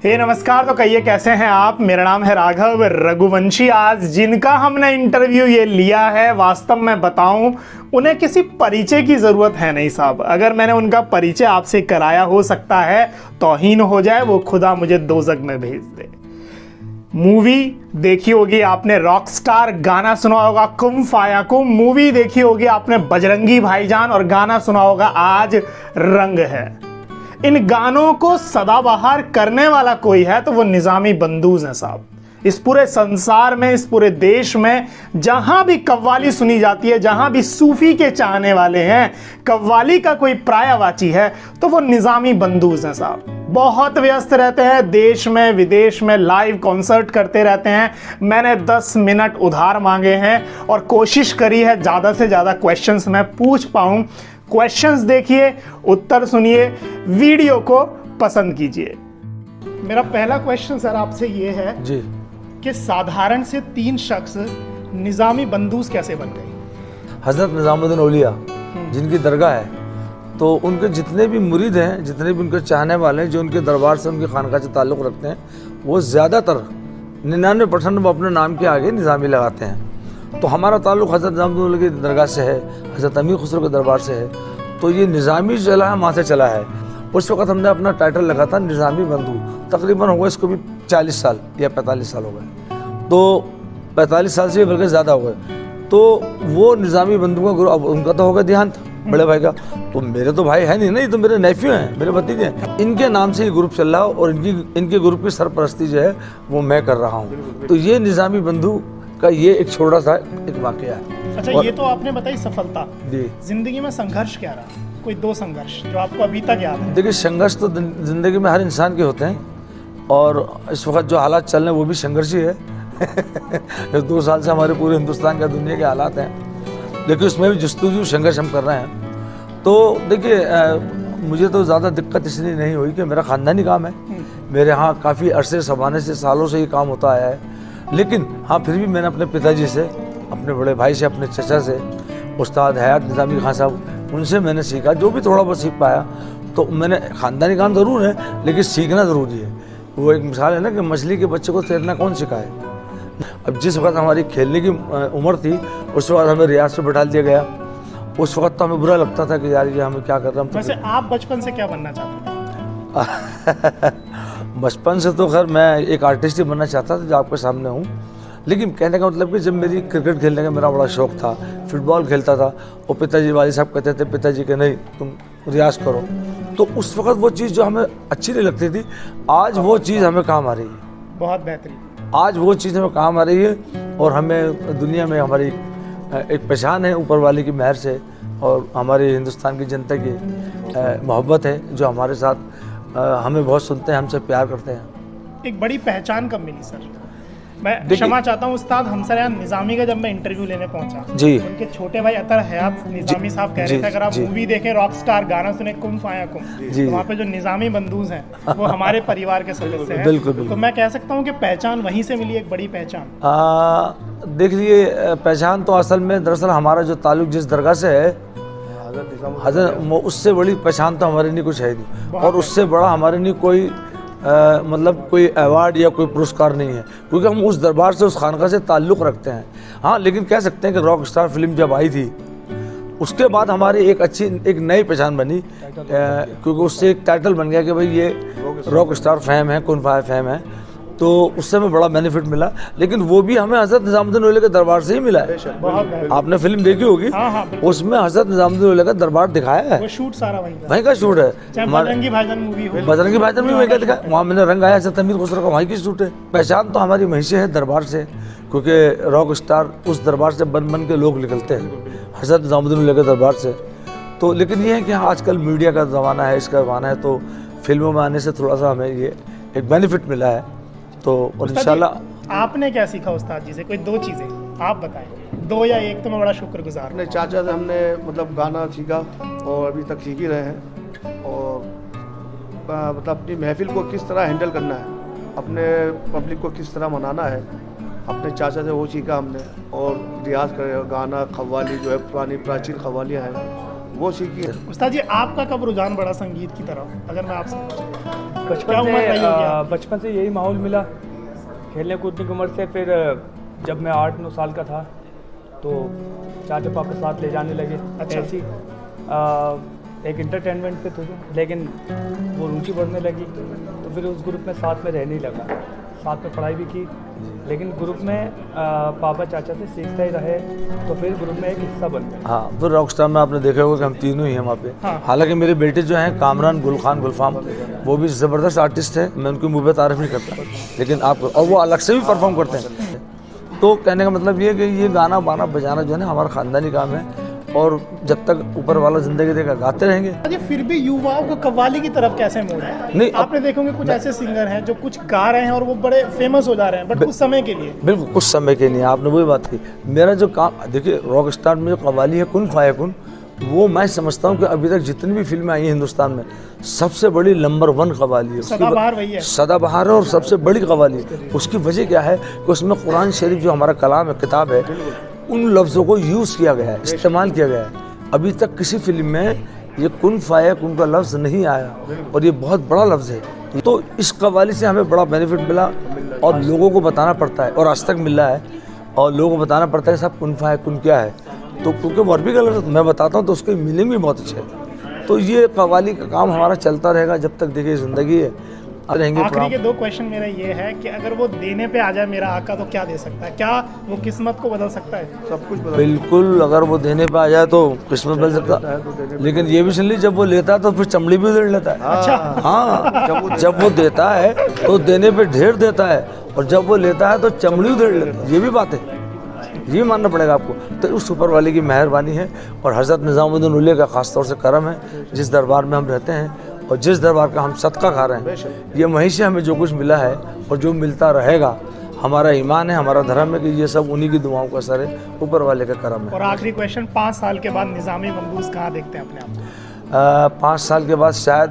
हे नमस्कार। तो कहिए कैसे हैं आप। मेरा नाम है राघव रघुवंशी। आज जिनका हमने इंटरव्यू ये लिया है, वास्तव में बताऊं, उन्हें किसी परिचय की ज़रूरत है नहीं साहब। अगर मैंने उनका परिचय आपसे कराया, हो सकता है तौहीन हो जाए, वो खुदा मुझे दोज़ख में भेज दे। मूवी देखी होगी आपने रॉकस्टार, गाना सुना होगा कुम फाया कुम। मूवी देखी होगी आपने बजरंगी भाईजान, और गाना सुना होगा आज रंग है। इन गानों को सदाबहार करने वाला कोई है तो वो निज़ामी बंदूज हैं साहब। इस पूरे संसार में, इस पूरे देश में जहां भी कव्वाली सुनी जाती है, जहां भी सूफी के चाहने वाले हैं, कव्वाली का कोई पर्यायवाची है तो वो निज़ामी बंदूज हैं साहब। बहुत व्यस्त रहते हैं, देश में विदेश में लाइव कॉन्सर्ट करते रहते हैं। मैंने 10 मिनट उधार मांगे हैं और कोशिश करी है ज़्यादा से ज़्यादा क्वेश्चंस मैं पूछ पाऊँ। क्वेश्चंस देखिए, उत्तर सुनिए, वीडियो को पसंद कीजिए। मेरा पहला क्वेश्चन सर आपसे ये है जी कि साधारण से 3 शख्स निज़ामी बंदूज कैसे बन गए। हज़रत निज़ामुद्दीन औलिया जिनकी दरगाह है, तो उनके जितने भी मुरीद हैं, जितने भी उनके चाहने वाले हैं, जो उनके दरबार से, उनकी खानका से ताल्लुक़ रखते हैं, वो ज़्यादातर 99% वो अपने नाम के आगे निज़ामी लगाते हैं। तो हमारा ताल्लुक़ हज़रत निज़ामुद्दीन औलिया की दरगाह से है, हज़रत अमीर खुसरो के दरबार से है। तो ये निज़ामी चला है, वहाँ से चला है। उस वक़्त हमने अपना टाइटल लगा था निज़ामी बंधु। तकरीबन हो गए इसको भी 40 साल या 45 साल हो गए, तो 45 साल से भी बल्कि ज़्यादा हो गए। तो वो निज़ामी बंधु का ग्रुप, अब उनका तो हो गया देहांत बड़े भाई का, तो मेरे तो भाई है नहीं, ये तो मेरे नेफ्यू हैं, मेरे भतीजे हैं। इनके नाम से ये ग्रुप चल रहा है और इनके ग्रुप की सरपरस्ती जो है वो मैं कर रहा हूँ। तो ये निज़ामी बंधु का ये एक छोटा सा एक वाक़या है। अच्छा, ये तो आपने बताई सफलता। जी, जिंदगी में संघर्ष क्या रहा, कोई 2 संघर्ष जो आपको अभी तक याद है। देखिए, संघर्ष तो ज़िंदगी में हर इंसान के होते हैं, और इस वक्त जो हालात चल रहे हैं वो भी संघर्ष ही है। 2 साल से हमारे पूरे हिंदुस्तान का, दुनिया के हालात हैं, लेकिन उसमें भी जस्तुजू संघर्ष हम कर रहे हैं। तो देखिए, मुझे तो ज़्यादा दिक्कत इसलिए नहीं हुई कि मेरा ख़ानदानी काम है। मेरे यहाँ काफ़ी अरसे ज़माने से, सालों से ये काम होता आया है। लेकिन हाँ, फिर भी मैंने अपने पिताजी से, अपने बड़े भाई से, अपने चचा से, उस्ताद हयात निज़ामी खान साहब, उनसे मैंने सीखा जो भी थोड़ा बहुत सीख पाया। तो मैंने, ख़ानदानी काम ज़रूर है लेकिन सीखना ज़रूरी है। वो एक मिसाल है ना कि मछली के बच्चे को तैरना कौन सिखाए। अब जिस वक्त हमारी खेलने की उम्र थी, उस वक्त हमें रियाज पे बैठा दिया गया। उस वक्त तो हमें बुरा लगता था कि यार ये हमें क्या कर रहे हैं। वैसे आप बचपन से क्या बनना चाहते थे? बचपन से तो खैर मैं एक आर्टिस्ट ही बनना चाहता था, जो आपके सामने हूँ। लेकिन कहने का मतलब कि जब मेरी क्रिकेट खेलने का मेरा बड़ा शौक़ था, फुटबॉल खेलता था, और पिताजी वाली साहब कहते थे, पिताजी के नहीं तुम रियाज करो, तो उस वक्त वो चीज़ जो हमें अच्छी नहीं लगती थी, आज वो चीज़ हमें काम आ रही है। बहुत बेहतरीन। आज वो चीज़ हमें काम आ रही है, और हमें दुनिया में हमारी एक पहचान है ऊपर वाले की मेहर से, और हमारे हिंदुस्तान की जनता की मोहब्बत है जो हमारे साथ, हमें बहुत सुनते हैं, हमसे प्यार करते हैं। एक बड़ी पहचान कब मिली सर? मैं क्षमा चाहता हूँ उस्ताद हमसरायान निज़ामी का जब मैं इंटरव्यू लेने पहुंचा जी, उनके छोटे भाई अतर हयात निज़ामी साहब कह रहे थे अगर आप मूवी देखें रॉकस्टार, गाना सुने कुम फाया कुम, तो वहाँ पे जो निज़ामी बंदूज हैं वो हमारे परिवार के सदस्य हैं। बिल्कुल। तो मैं कह सकता हूँ कि पहचान वहीं से मिली, एक बड़ी पहचान। देख लिए, पहचान तो असल में दरअसल हमारा जो ताल्लुक जिस दरगाह से है, हज़रत, उससे बड़ी पहचान तो हमारे लिए कुछ है नहीं, और उससे बड़ा हमारे लिए कोई मतलब कोई अवार्ड या कोई पुरस्कार नहीं है, क्योंकि हम उस दरबार से, उस खानका से ताल्लुक़ रखते हैं। हाँ, लेकिन कह सकते हैं कि रॉक स्टार फिल्म जब आई थी, उसके बाद हमारी एक अच्छी, एक नई पहचान बनी, क्योंकि उससे एक टाइटल बन गया कि भाई ये रॉक स्टार फैम है, कुन फाया फैम है, तो उससे हमें बड़ा बेनिफिट मिला। लेकिन वो भी हमें हज़रत निज़ामुद्दीन औलिया के दरबार से ही मिला है। आपने फिल्म देखी होगी, उसमें हज़रत निज़ामुद्दीन औलिया का दरबार दिखाया है। वो शूट सारा वहीं का शूट है। बजरंगी भाईजान मूवी हो, बजरंगी भाईजान भी वहीं का दिखाया, वहाँ मैंने रंग आया, हज़रत अमीर खुसरो का वहीं की शूट है। पहचान तो हमारी वहीं से है, दरबार से, क्योंकि रॉक स्टार उस दरबार से बन के लोग निकलते हैं, हज़रत निज़ामुद्दीन औलिया के दरबार से। तो लेकिन ये है कि आजकल मीडिया का ज़माना है, इसका ज़माना है, तो फिल्मों में आने से थोड़ा सा हमें ये एक बेनिफिट मिला है। तो और इंशाल्लाह। आपने क्या सीखा उस्ताद जी से? कोई 2 चीज़ें आप बताएं, 2 या 1, तो मैं बड़ा शुक्रगुजार। अपने चाचा से हमने मतलब गाना सीखा, और अभी तक सीख ही रहे हैं, और मतलब अपनी महफिल को किस तरह हैंडल करना है, अपने पब्लिक को किस तरह मनाना है, अपने चाचा से वो सीखा हमने। और रियाज कर गाना, कव्वाली जो है पुरानी प्राचीन कव्वालियाँ हैं वो सीखी है। उस्ताद जी आपका कब रुझान बढ़ा संगीत की तरफ, अगर मैं आपसे पूछूं? बचपन क्या उम्र रही होगी से आपकी? बचपन से यही माहौल मिला खेलने कूदने की उम्र से। फिर जब मैं 8-9 साल का था तो चाचा पापा साथ ले जाने लगे। अच्छा। ऐसी एक इंटरटेनमेंट पे थे, लेकिन वो रुचि बढ़ने लगी तो फिर उस ग्रुप में साथ में रहने ही लगा। साथ में पढ़ाई भी की, लेकिन ग्रुप में पापा चाचा से सीखते ही रहे तो फिर ग्रुप में एक हिस्सा बन गए। हाँ, फिर रॉकस्टार में आपने देखा होगा कि हम तीनों ही हैं वहाँ पे। हाँ। हालांकि मेरे बेटे जो हैं कामरान, गुलखान, गुलफाम, वो भी ज़बरदस्त आर्टिस्ट हैं। मैं उनकी मुँह पे तारीफ नहीं करता, लेकिन आप और वो अलग से भी परफॉर्म करते हैं। तो कहने का मतलब ये है कि ये गाना बाना बजाना जो है ना हमारा ख़ानदानी काम है, और जब तक ऊपर वाला ज़िंदगी देगा गाते रहेंगे। अजय फिर भी युवाओं को कव्वाली की तरफ कैसे मोड़ा है? नहीं, आपने देखोगे कुछ ऐसे सिंगर हैं जो कुछ गा रहे हैं और वो बड़े फेमस हो जा रहे हैं, बट कुछ समय के लिए। बिल्कुल कुछ समय के लिए, आपने वही बात की। मेरा जो काम देखिए, रॉक स्टार में जो कव्वाली है कुन फायकुन, वो मैं समझता हूँ कि अभी तक जितनी भी फिल्में आई हैं हिंदुस्तान में, सबसे बड़ी नंबर 1 कव्वाली है। सदाबहार वही है। सदाबहार है और सबसे बड़ी कव्वाली। उसकी वजह क्या है कि उसमें कुरान शरीफ जो हमारा कलाम है, किताब है, उन लफ्ज़ों को यूज़ किया गया है, इस्तेमाल किया गया है। अभी तक किसी फिल्म में ये कुन फायकुन का लफ्ज़ नहीं आया, और ये बहुत बड़ा लफ्ज़ है। तो इस कव्वाली से हमें बड़ा बेनिफिट मिला, और लोगों को बताना पड़ता है, और आज तक मिल रहा है, और लोगों को बताना पड़ता है साहब कुन फायकुन क्या है। तो क्योंकि वो अरबी का लफ्ज़ मैं बताता हूँ तो उसकी मीनिंग भी बहुत अच्छा है। तो ये कव्वाली का काम हमारा चलता रहेगा जब तक देखिए ज़िंदगी है। रहेंगे आखिरी के 2 क्वेश्चन मेरा ये है कि अगर वो देने पे आ जाए मेरा आका तो क्या दे सकता है? क्या वो किस्मत को बदल सकता है? सब कुछ बदल बिल्कुल, अगर वो देने पे आ जाए तो किस्मत बदल सकता है तो देने। लेकिन ये भी सुन ली, जब वो लेता है तो फिर चमड़ी भी उधेड़ लेता है। अच्छा। हाँ, जब वो देता है तो देने पे ढेर देता है, और जब वो लेता है तो चमड़ी उधेड़ लेता है। ये भी बात है, ये मानना पड़ेगा आपको। तो उस ऊपर वाले की मेहरबानी है, और हज़रत निज़ामुद्दीन औलिया का ख़ास तौर से करम है, जिस दरबार में हम रहते हैं और जिस दरबार का हम सदका खा रहे हैं, ये वहीं से हमें जो कुछ मिला है और जो मिलता रहेगा। हमारा ईमान है, हमारा धर्म है कि ये सब उन्हीं की दुआओं का असर है, ऊपर वाले का करम है। और आखिरी क्वेश्चन, 5 साल के बाद निज़ामी मंगूस कहाँ देखते हैं अपने आप को? 5 साल के बाद शायद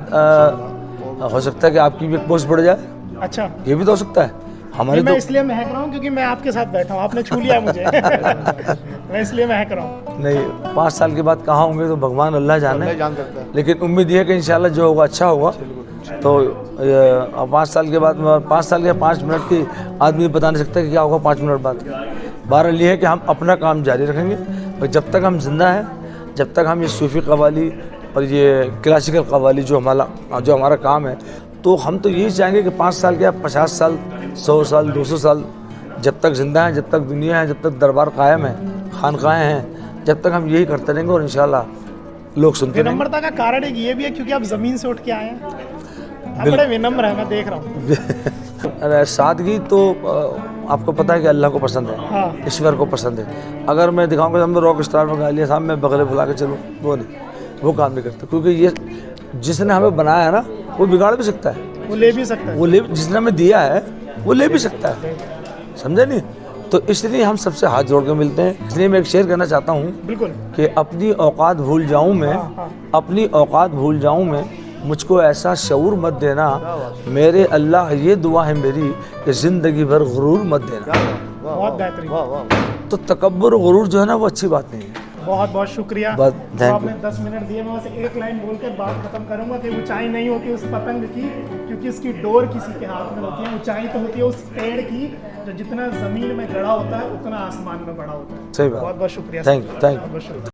हो सकता है कि आपकी भी एक पोस्ट बढ़ जाए। अच्छा, ये भी तो हो सकता है। हमारे मैं तो इसलिए महक रहा हूँ क्योंकि मैं आपके साथ बैठा हूँ, आपने छू लिया मुझे। मैं इसलिए महक रहा हूँ। नहीं, 5 साल के बाद कहाँ होंगे तो भगवान अल्लाह जाने, नहीं जान सकता है। लेकिन उम्मीद ये है कि इंशाल्लाह जो होगा अच्छा होगा। तो 5 साल के बाद, 5 साल या 5 मिनट की आदमी बता नहीं सकता कि क्या होगा 5 मिनट बाद। बहरहाल ये है कि हम अपना काम जारी रखेंगे, और जब तक हम जिंदा हैं, जब तक हम ये सूफ़ी कव्वाली और ये क्लासिकल कव्वाली जो हमारा काम है, तो हम तो यही चाहेंगे कि 5 साल के या 50 साल, 100 साल, 200 साल, जब तक जिंदा हैं, जब तक दुनिया है, जब तक दरबार कायम है, खानकाहें हैं, जब तक हम यही करते रहेंगे, और इंशाल्लाह लोग सुनते रहेंगे। विनम्रता का कारण एक ये भी है क्योंकि आप ज़मीन से उठ के आए हैं। आप बड़े विनम्र हैं, मैं देख रहा हूँ। अरे सादगी तो आपको पता है कि अल्लाह को पसंद है, हाँ। ईश्वर को पसंद है। अगर मैं दिखाऊंगा हम रॉक स्टार में गा लिया साहब, मैं बगले फुला के चलूँ, वो नहीं, वो काम नहीं करता। क्योंकि ये जिसने हमें बनाया है ना, वो बिगाड़ भी सकता है, वो ले भी सकता है। वो ले, जिसने हमें दिया है वो ले भी सकता है, समझे नहीं? तो इसलिए हम सबसे हाथ जोड़ के मिलते हैं। इसलिए मैं एक शेर कहना चाहता हूँ बिल्कुल। कि अपनी औकात भूल जाऊँ मैं, अपनी औकात भूल जाऊँ मैं, मुझको ऐसा शऊर मत देना, मेरे अल्लाह ये दुआ है मेरी कि ज़िंदगी भर गुरूर मत देना। बहुत बेहतरीन। वाह वाह। तो तकब्बुर और गुरूर जो है ना, वो अच्छी बात नहीं है। बहुत बहुत शुक्रिया। बहुत तो thank आपने 10 मिनट दिए। मैं बस एक लाइन बोलकर बात खत्म करूंगा कि ऊंचाई नहीं होती उस पतंग की, क्योंकि उसकी डोर किसी के हाथ में होती है। ऊंचाई तो होती है उस पेड़ की जो जितना जमीन में गड़ा होता है उतना आसमान में बड़ा होता है। सही बात। बहुत बहुत शुक्रिया। Thank you, thank you. बहुत शुक्रिया।